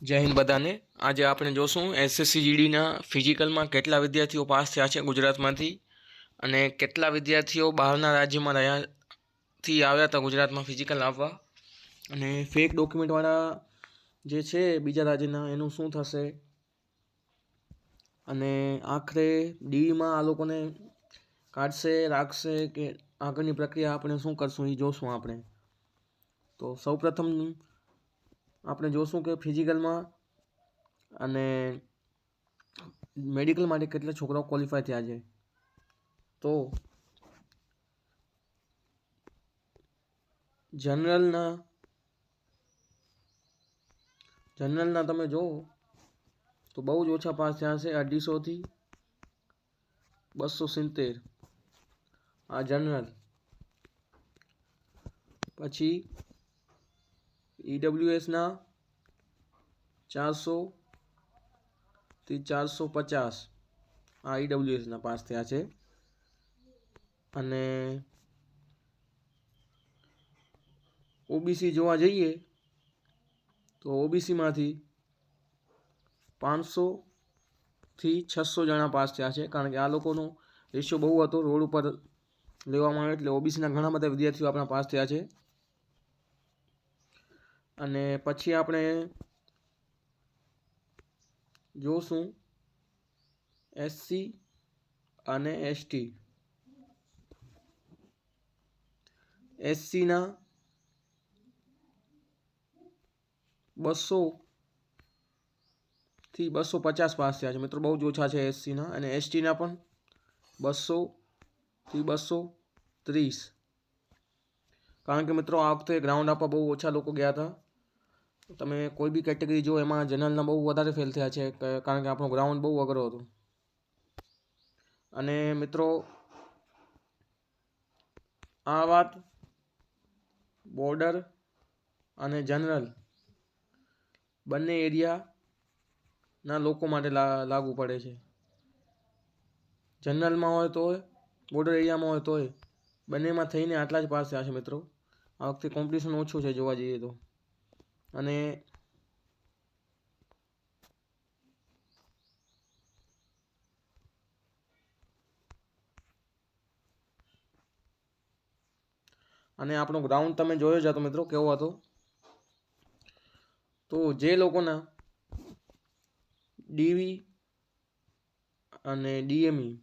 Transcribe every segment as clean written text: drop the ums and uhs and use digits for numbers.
જય હિન્દ બધાને। આજે આપણે જોશું એસએસસી જીડીના ફિઝિકલમાં કેટલા વિદ્યાર્થીઓ પાસ થયા છે ગુજરાતમાંથી અને કેટલા વિદ્યાર્થીઓ બહારના રાજ્યમાં રહ્યાથી આવ્યા હતા ગુજરાતમાં ફિઝિકલ આપવા, અને ફેક ડોક્યુમેન્ટવાળા જે છે બીજા રાજ્યના એનું શું થશે, અને આખરે ડીમાં આ લોકોને કાઢશે રાખશે કે આગળની પ્રક્રિયા આપણે શું કરશું એ જોશું આપણે। તો સૌપ્રથમ આપણે જોશું કે ફિઝિકલમાં અને મેડિકલ માટે કેટલા છોકરાઓ ક્વોલિફાય થયા છે। તો જનરલના તમે જુઓ તો બહુ જ ઓછા પાસ થયા છે, 250થી 270 આ જનરલ। પછી ઈડબ્લ્યુએસના 400થી 450 આ ઈડબ્લ્યુએસના પાસ થયા છે, અને ઓબીસી જોવા જઈએ તો ઓબીસીમાંથી 500થી 600 જણા પાસ થયા છે, કારણ કે આ લોકોનો રેશિયો બહુ હતો રોડ ઉપર લેવામાં આવે એટલે ઓબીસીના ઘણા બધા વિદ્યાર્થીઓ આપણા પાસ થયા છે। અને પછી આપણે જોશું એસસી અને એસટી। એસસીના 200થી 250 પાસ થયા છે મિત્રો, બહુ જ ઓછા છે એસસીના, અને એસટીના પણ 200થી 230, કારણ કે મિત્રો આ વખતે ગ્રાઉન્ડ આપવા બહુ ઓછા લોકો ગયા હતા। તમે કોઈ બી કેટેગરી જો એમાં જનરલના બહુ વધારે ફેલ થયા છે, કારણ કે આપણો ગ્રાઉન્ડ બહુ અઘરો હતો। અને મિત્રો આ વાત બોર્ડર અને જનરલ બંને એરિયાના લોકો માટે લાગુ પડે છે। જનરલમાં હોય તોય, બોર્ડર એરિયામાં હોય તોય, બંનેમાં થઈને આટલા જ પાસ થયા છે મિત્રો। આ વખતે કોમ્પિટિશન ઓછું છે જોવા જઈએ તો। અને આપણો ગ્રાઉન્ડ તમે જોયો જ હતો મિત્રો કેવો હતો। તો જે લોકોના ડીવી અને ડીએમઈમાં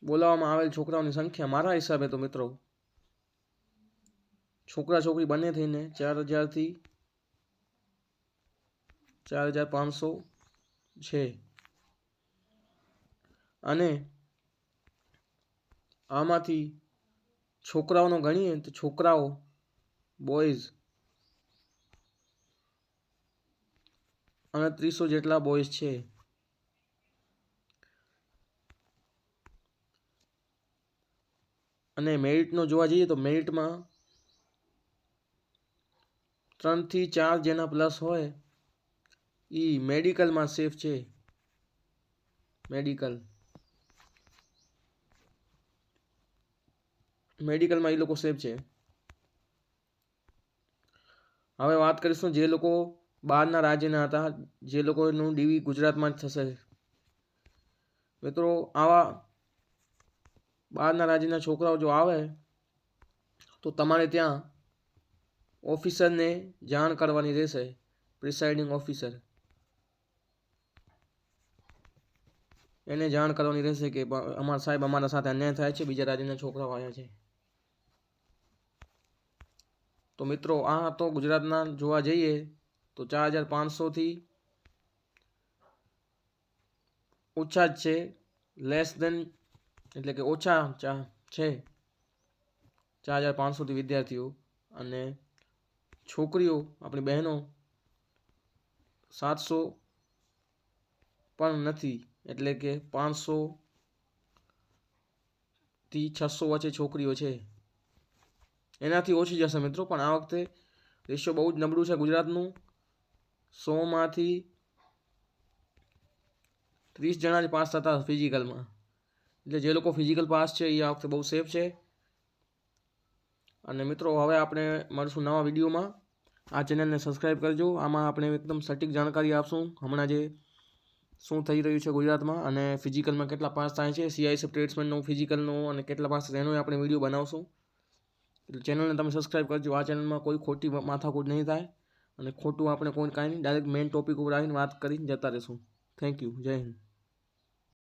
બોલાવવામાં આવેલ છોકરાઓની સંખ્યા મારા હિસાબે તો મિત્રો છોકરા છોકરી બંને થઈને 4000થી 4500 છે। અને આમાંથી છોકરાઓનો ગણીએ તો છોકરાઓ બોયઝ 300 જેટલા બોયઝ છે, અને મેરિટનો જોવા જઈએ તો મેરિટમાં 3થી 4 જેના પ્લસ હોય એ મેડિકલમાં સેફ છે। મેડિકલમાં એ લોકો સેફ છે। હવે વાત કરીશું જે લોકો બહારના રાજ્યના હતા, જે લોકોનું ડીવી ગુજરાતમાં જ થશે। મિત્રો આવા બહારના રાજ્યના છોકરાઓ જો આવે તો તમારે ત્યાં ઓફિસરને જાણ કરવાની રહેશે, પ્રિસાઇડિંગ ઓફિસર, એને જાણ કરવાની રહેશે કે અમારા સાહેબ અમારા સાથે અન્યાય થાય છે, બીજા રાજ્યના છોકરાઓ આવ્યા છે। તો મિત્રો આ તો ગુજરાતના જોવા જઈએ તો 4500થી ઓછા જ છે, લેસ દેન એટલે કે ઓછા છે 4500થી વિદ્યાર્થીઓ, અને છોકરીઓ આપણી બહેનો 700 પણ નથી, એટલે કે 500થી 600 વચ્ચે છોકરીઓ છે, એનાથી ઓછી જશે મિત્રો। પણ આ વખતે રેશિયો બહુ જ નબળું છે ગુજરાતનું। 100માંથી 30 જણા જ પાસ થતા ફિઝિકલમાં, એટલે જે લોકો ફિઝિકલ પાસ છે એ આ વખતે બહુ સેફ છે। અને મિત્રો હવે આપણે મળશું નવા વિડીયોમાં. આ ચેનલને સબસ્ક્રાઈબ કરજો. આમાં આપણે એકદમ સટીક જાણકારી આપશું હમણાં જે શું થઈ રહ્યું છે ગુજરાતમાં, અને ફિઝિકલમાં કેટલા પાસ થાય છે, CISF ટ્રેડ્સમેનનું ફિઝિકલનું અને કેટલા પાસ થાય એનો આપણે વિડીયો બનાવશું. એટલે ચેનલને તમે સબસ્ક્રાઈબ કરજો. આ ચેનલમાં કોઈ ખોટી માથાકૂટ નહીં થાય અને ખોટું આપણે કોઈ કાંઈ નહીં, ડાયરેક્ટ મેઇન ટોપિક ઉપર આવીને વાત કરીને જતા રહીશું. Thank you. જય હિન્દ.